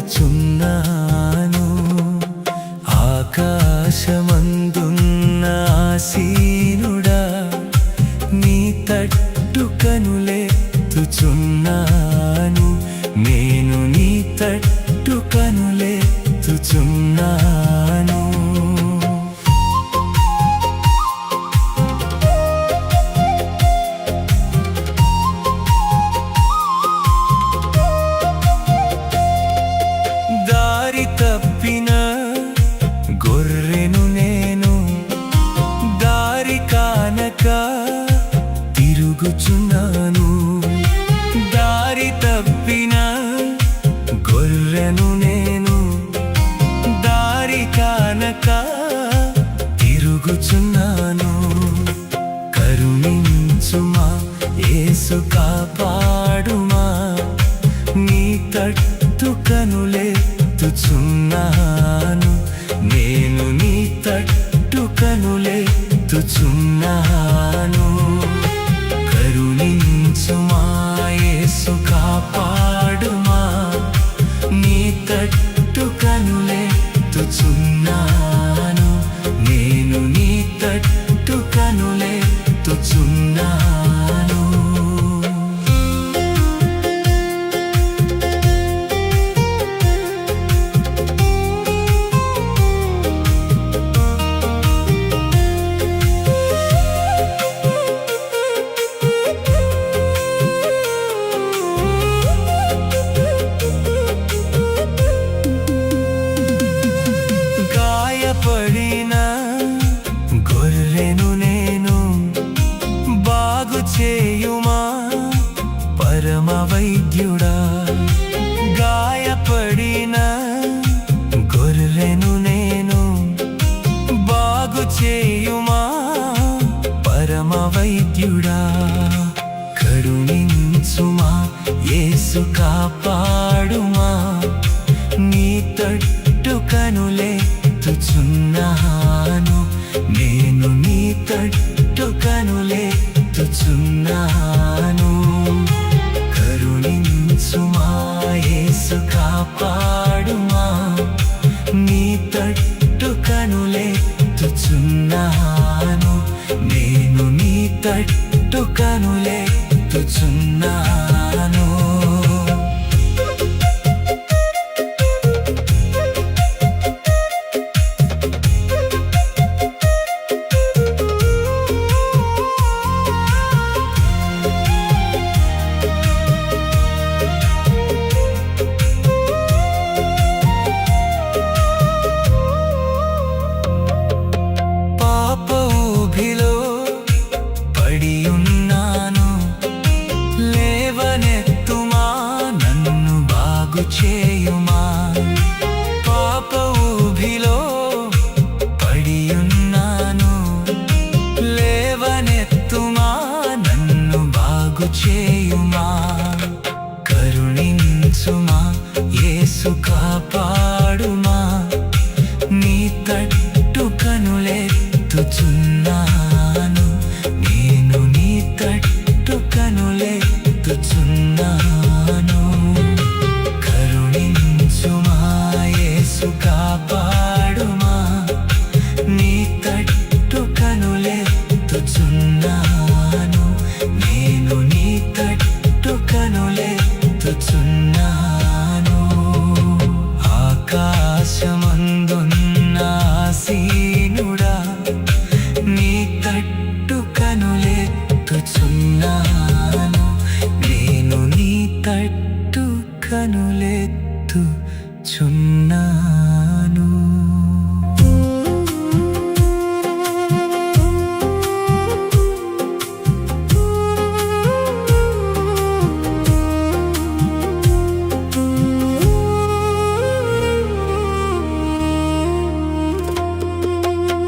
వేడుకొనుచున్నాను. ఆకాశమందున్న ఆసీనుడా, నీ తట్టు కనులెత్తుచున్నాను. నేను నీ తట్టు కనులెత్తుచున్నాను. దారి తప్పిన గొర్రెను నేను, దారి కానక తిరుగుచున్నాను. దారి తప్పిన గొర్రెను నేను, దారి కానక తిరుగుచున్నాను. కరుణించుమా యేసు, కాపాడుమా, నీ తట్టు కనులెత్తుచున్నాను. నేను నీ తట్టు కనులెత్తుచున్నాను. కరుణించుమా యేసు, కాపాడుమా, నీ తట్టు కనులెత్తుచున్నాను. నేను నీ తట్టు కనులెత్తుచున్నాను. గాయపడిన గొర్రెను నేను, బాగు చేయుమా పరమ వైద్యుడా. గాయపడిన గొర్రెను నేను, బాగు చేయుమా పరమ వైద్యుడా. కరుణించుమా యేసు, కాపాడుమా, నీ తట్టు కనులెత్తుచున్నాను. నేను నీ తట్టు కనులెత్తుచున్నాను. కరుణించుమా యేసు, కాపాడుమా, నీ తట్టు కనులెత్తుచున్నాను. నేను నీ తట్టు కనులెత్తుచున్నాను. లేవనెత్తుమా, నన్ను బాగు చేయుమా. పాప ఊబిలో పడియున్నాను, లేవనెత్తుమా, నన్ను బాగు చేయుమా. కరుణించుమా యేసు, కాపాడుమా,